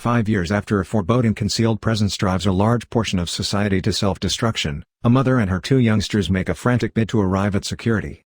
5 years after a foreboding concealed presence drives a large portion of society to self-destruction, a mother and her two youngsters make a frantic bid to arrive at security.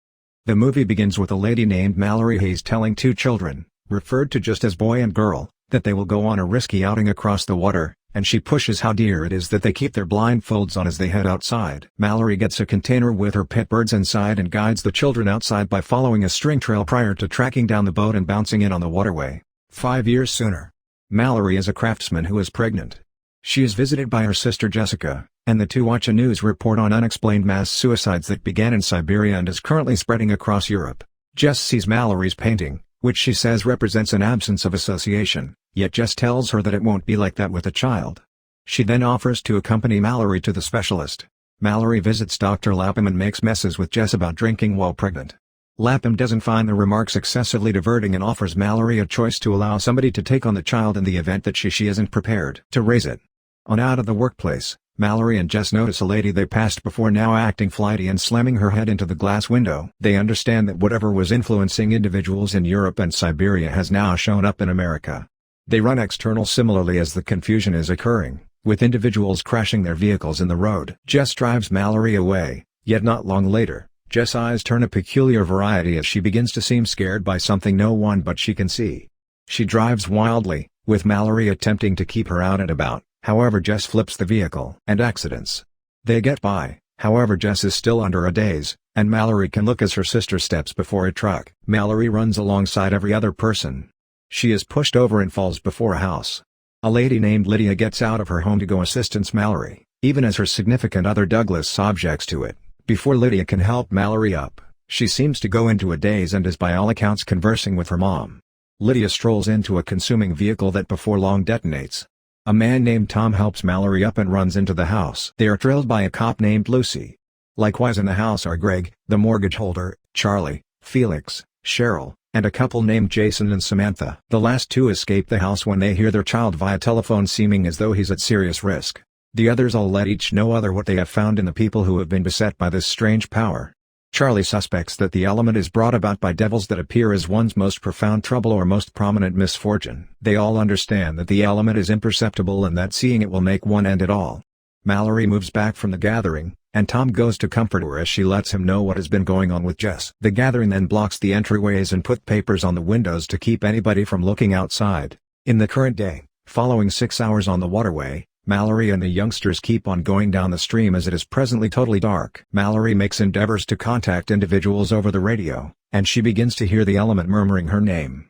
The movie begins with a lady named Mallory Hayes telling two children, referred to just as boy and girl, that they will go on a risky outing across the water, and she pushes how dear it is that they keep their blindfolds on as they head outside. Mallory gets a container with her pet birds inside and guides the children outside by following a string trail prior to tracking down the boat and bouncing in on the waterway. 5 years sooner, Mallory is a craftsman who is pregnant. She is visited by her sister Jessica, and the two watch a news report on unexplained mass suicides that began in Siberia and is currently spreading across Europe. Jess sees Mallory's painting, which she says represents an absence of association, yet Jess tells her that it won't be like that with a child. She then offers to accompany Mallory to the specialist. Mallory visits Dr. Lapham and makes messes with Jess about drinking while pregnant. Lapham doesn't find the remarks excessively diverting and offers Mallory a choice to allow somebody to take on the child in the event that she isn't prepared to raise it. On out of the workplace, Mallory and Jess notice a lady they passed before now acting flighty and slamming her head into the glass window. They understand that whatever was influencing individuals in Europe and Siberia has now shown up in America. They run external similarly as the confusion is occurring, with individuals crashing their vehicles in the road. Jess drives Mallory away, yet not long later, Jess' eyes turn a peculiar variety as she begins to seem scared by something no one but she can see. She drives wildly, with Mallory attempting to keep her out and about, however Jess flips the vehicle and accidents. They get by, however Jess is still under a daze, and Mallory can look as her sister steps before a truck. Mallory runs alongside every other person. She is pushed over and falls before a house. A lady named Lydia gets out of her home to go assist Mallory, even as her significant other Douglas objects to it. Before Lydia can help Mallory up, she seems to go into a daze and is by all accounts conversing with her mom. Lydia strolls into a consuming vehicle that before long detonates. A man named Tom helps Mallory up and runs into the house. They are trailed by a cop named Lucy. Likewise in the house are Greg, the mortgage holder, Charlie, Felix, Cheryl, and a couple named Jason and Samantha. The last two escape the house when they hear their child via telephone seeming as though he's at serious risk. The others all let each know other what they have found in the people who have been beset by this strange power. Charlie suspects that the element is brought about by devils that appear as one's most profound trouble or most prominent misfortune. They all understand that the element is imperceptible and that seeing it will make one end it all. Mallory moves back from the gathering, and Tom goes to comfort her as she lets him know what has been going on with Jess. The gathering then blocks the entryways and put papers on the windows to keep anybody from looking outside. In the current day, following 6 hours on the waterway, Mallory and the youngsters keep on going down the stream as it is presently totally dark. Mallory makes endeavors to contact individuals over the radio, and she begins to hear the element murmuring her name.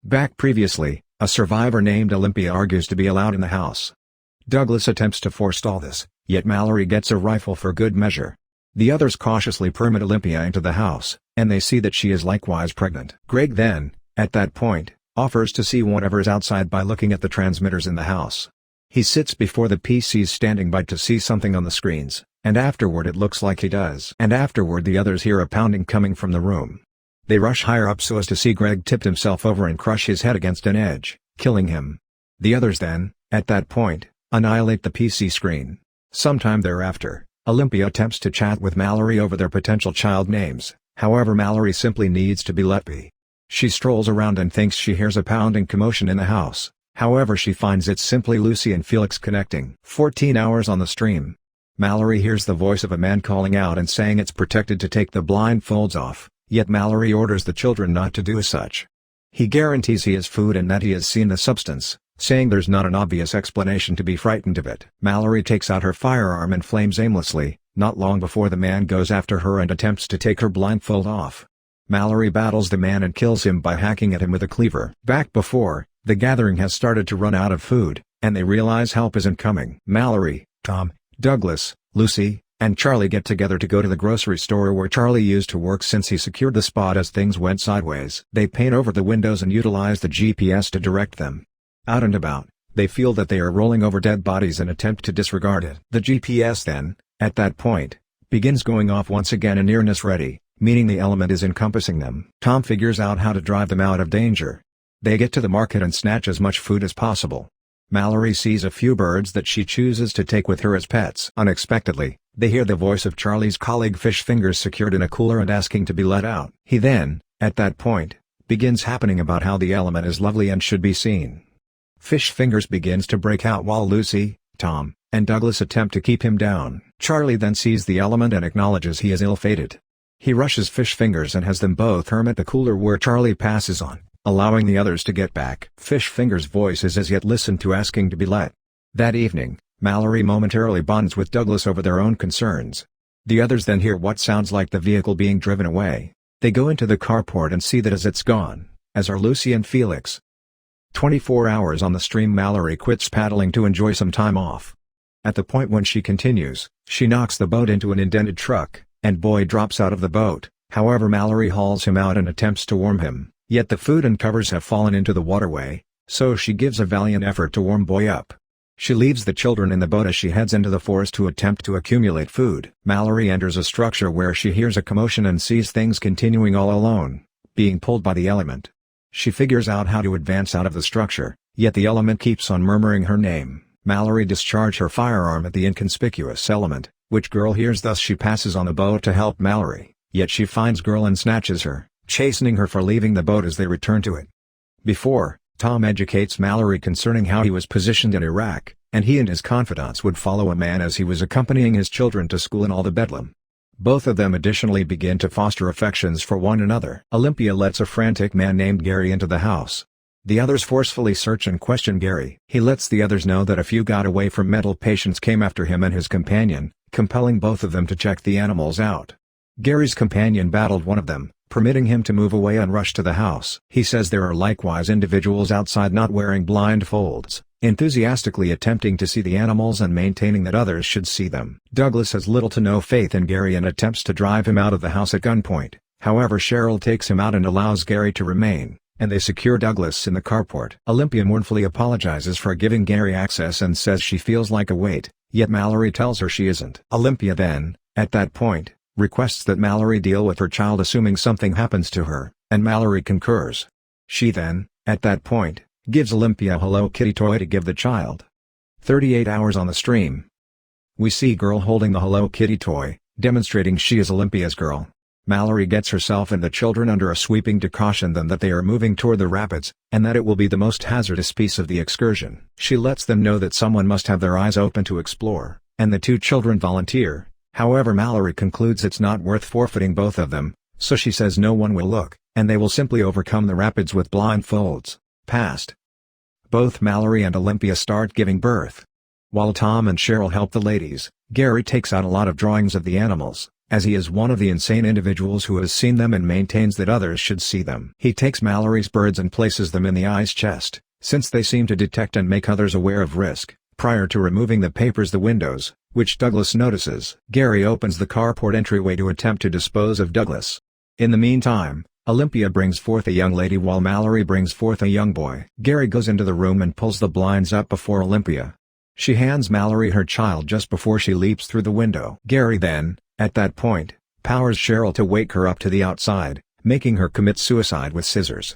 Back previously, a survivor named Olympia argues to be allowed in the house. Douglas attempts to forestall this, yet Mallory gets a rifle for good measure. The others cautiously permit Olympia into the house, and they see that she is likewise pregnant. Greg then, at that point, offers to see whatever is outside by looking at the transmitters in the house. He sits before the PCs standing by to see something on the screens, and afterward it looks like he does. And afterward the others hear a pounding coming from the room. They rush higher up so as to see Greg tip himself over and crush his head against an edge, killing him. The others then, at that point, annihilate the PC screen. Sometime thereafter, Olympia attempts to chat with Mallory over their potential child names, however Mallory simply needs to be let be. She strolls around and thinks she hears a pounding commotion in the house. However she finds it's simply Lucy and Felix connecting. 14 hours on the stream. Mallory hears the voice of a man calling out and saying it's protected to take the blindfolds off, yet Mallory orders the children not to do as such. He guarantees he has food and that he has seen the substance, saying there's not an obvious explanation to be frightened of it. Mallory takes out her firearm and flames aimlessly, not long before the man goes after her and attempts to take her blindfold off. Mallory battles the man and kills him by hacking at him with a cleaver. Back before, the gathering has started to run out of food, and they realize help isn't coming. Mallory, Tom, Douglas, Lucy, and Charlie get together to go to the grocery store where Charlie used to work since he secured the spot as things went sideways. They paint over the windows and utilize the GPS to direct them. Out and about, they feel that they are rolling over dead bodies and attempt to disregard it. The GPS then, at that point, begins going off once again and nearness ready, meaning the element is encompassing them. Tom figures out how to drive them out of danger. They get to the market and snatch as much food as possible. Mallory sees a few birds that she chooses to take with her as pets. Unexpectedly, they hear the voice of Charlie's colleague Fish Fingers secured in a cooler and asking to be let out. He then, at that point, begins happening about how the element is lovely and should be seen. Fish Fingers begins to break out while Lucy, Tom, and Douglas attempt to keep him down. Charlie then sees the element and acknowledges he is ill-fated. He rushes Fish Fingers and has them both hurl at the cooler where Charlie passes on, allowing the others to get back. Fish Fingers' voice is as yet listened to, asking to be let. That evening, Mallory momentarily bonds with Douglas over their own concerns. The others then hear what sounds like the vehicle being driven away. They go into the carport and see that it's gone, as are Lucy and Felix. 24 hours on the stream. Mallory quits paddling to enjoy some time off. At the point when she continues, she knocks the boat into an indented truck, and Boy drops out of the boat. However, Mallory hauls him out and attempts to warm him, yet the food and covers have fallen into the waterway, so she gives a valiant effort to warm Boy up. She leaves the children in the boat as she heads into the forest to attempt to accumulate food. Mallory enters a structure where she hears a commotion and sees things continuing all alone, being pulled by the element. She figures out how to advance out of the structure, yet the element keeps on murmuring her name. Mallory discharges her firearm at the inconspicuous element, which Girl hears, thus she passes on the boat to help Mallory, yet she finds Girl and snatches her, chastening her for leaving the boat as they return to it. Before, Tom educates Mallory concerning how he was positioned in Iraq, and he and his confidants would follow a man as he was accompanying his children to school in all the bedlam. Both of them additionally begin to foster affections for one another. Olympia lets a frantic man named Gary into the house. The others forcefully search and question Gary. He lets the others know that a few got away from mental patients came after him and his companion, compelling both of them to check the animals out. Gary's companion battled one of them, permitting him to move away and rush to the house. He says there are likewise individuals outside not wearing blindfolds, enthusiastically attempting to see the animals and maintaining that others should see them. Douglas has little to no faith in Gary and attempts to drive him out of the house at gunpoint. However, Cheryl takes him out and allows Gary to remain, and they secure Douglas in the carport. Olympia mournfully apologizes for giving Gary access and says she feels like a weight, yet Mallory tells her she isn't. Olympia then, at that point, requests that Mallory deal with her child assuming something happens to her, and Mallory concurs. She then, at that point, gives Olympia a Hello Kitty toy to give the child. 38 hours on the stream. We see Girl holding the Hello Kitty toy, demonstrating she is Olympia's girl. Mallory gets herself and the children under a sweeping to caution them that they are moving toward the rapids, and that it will be the most hazardous piece of the excursion. She lets them know that someone must have their eyes open to explore, and the two children volunteer. However, Mallory concludes it's not worth forfeiting both of them, so she says no one will look, and they will simply overcome the rapids with blindfolds. Past. Both Mallory and Olympia start giving birth. While Tom and Cheryl help the ladies, Gary takes out a lot of drawings of the animals, as he is one of the insane individuals who has seen them and maintains that others should see them. He takes Mallory's birds and places them in the ice chest, since they seem to detect and make others aware of risk, prior to removing the papers the windows, which Douglas notices. Gary opens the carport entryway to attempt to dispose of Douglas. In the meantime, Olympia brings forth a young lady while Mallory brings forth a young boy. Gary goes into the room and pulls the blinds up before Olympia. She hands Mallory her child just before she leaps through the window. Gary then, at that point, powers Cheryl to wake her up to the outside, making her commit suicide with scissors.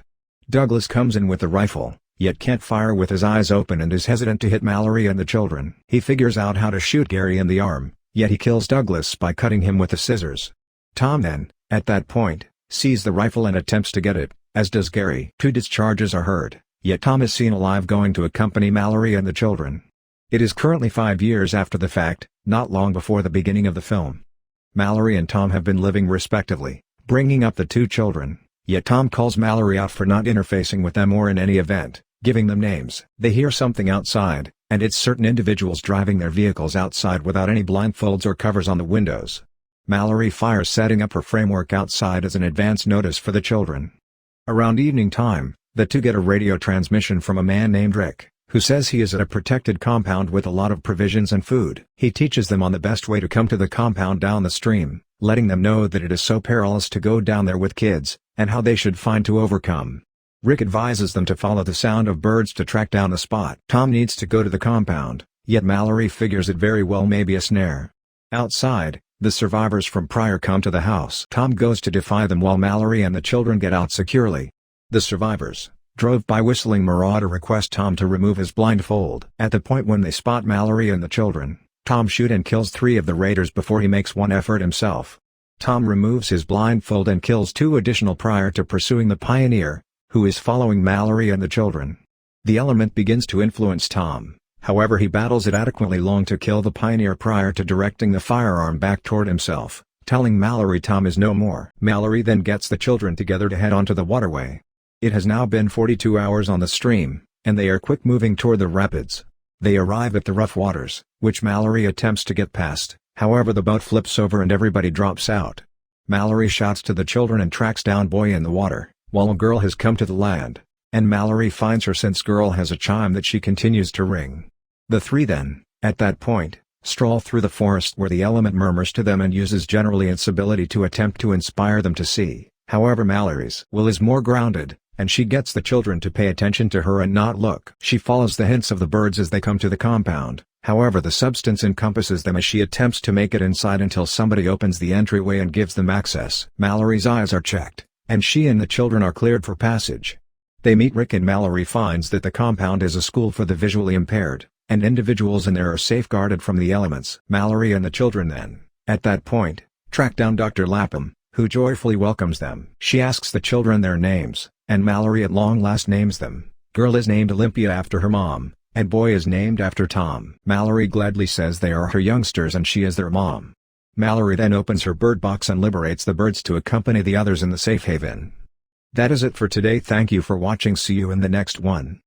Douglas comes in with the rifle, yet can't fire with his eyes open and is hesitant to hit Mallory and the children. He figures out how to shoot Gary in the arm, yet he kills Douglas by cutting him with the scissors. Tom then, at that point, sees the rifle and attempts to get it, as does Gary. 2 discharges are heard, yet Tom is seen alive going to accompany Mallory and the children. It is currently 5 years after the fact, not long before the beginning of the film. Mallory and Tom have been living respectively, bringing up the 2 children, yet Tom calls Mallory out for not interfacing with them or in any event, giving them names. They hear something outside, and it's certain individuals driving their vehicles outside without any blindfolds or covers on the windows. Mallory fires setting up her framework outside as an advance notice for the children. Around evening time, the 2 get a radio transmission from a man named Rick, who says he is at a protected compound with a lot of provisions and food. He teaches them on the best way to come to the compound down the stream, letting them know that it is so perilous to go down there with kids, and how they should find to overcome. Rick advises them to follow the sound of birds to track down the spot. Tom needs to go to the compound, yet Mallory figures it very well may be a snare. Outside, the survivors from prior come to the house. Tom goes to defy them while Mallory and the children get out securely. The survivors, drove by whistling marauder, request Tom to remove his blindfold. At the point when they spot Mallory and the children, Tom shoots and kills 3 of the raiders before he makes one effort himself. Tom removes his blindfold and kills 2 additional prior to pursuing the pioneer, who is following Mallory and the children. The element begins to influence Tom, however he battles it adequately long to kill the pioneer prior to directing the firearm back toward himself, telling Mallory Tom is no more. Mallory then gets the children together to head onto the waterway. It has now been 42 hours on the stream, and they are quick moving toward the rapids. They arrive at the rough waters, which Mallory attempts to get past, however the boat flips over and everybody drops out. Mallory shouts to the children and tracks down Boy in the water, while a girl has come to the land, and Mallory finds her since girl has a chime that she continues to ring. The three then, at that point, stroll through the forest where the element murmurs to them and uses generally its ability to attempt to inspire them to see. However Mallory's will is more grounded, and she gets the children to pay attention to her and not look. She follows the hints of the birds as they come to the compound, however the substance encompasses them as she attempts to make it inside until somebody opens the entryway and gives them access. Mallory's eyes are checked, and she and the children are cleared for passage. They meet Rick and Mallory finds that the compound is a school for the visually impaired, and individuals in there are safeguarded from the elements. Mallory and the children then, at that point, track down Dr. Lapham, who joyfully welcomes them. She asks the children their names, and Mallory at long last names them. Girl is named Olympia after her mom, and Boy is named after Tom. Mallory gladly says they are her youngsters and she is their mom. Mallory then opens her bird box and liberates the birds to accompany the others in the safe haven. That is it for today. Thank you for watching. See you in the next one.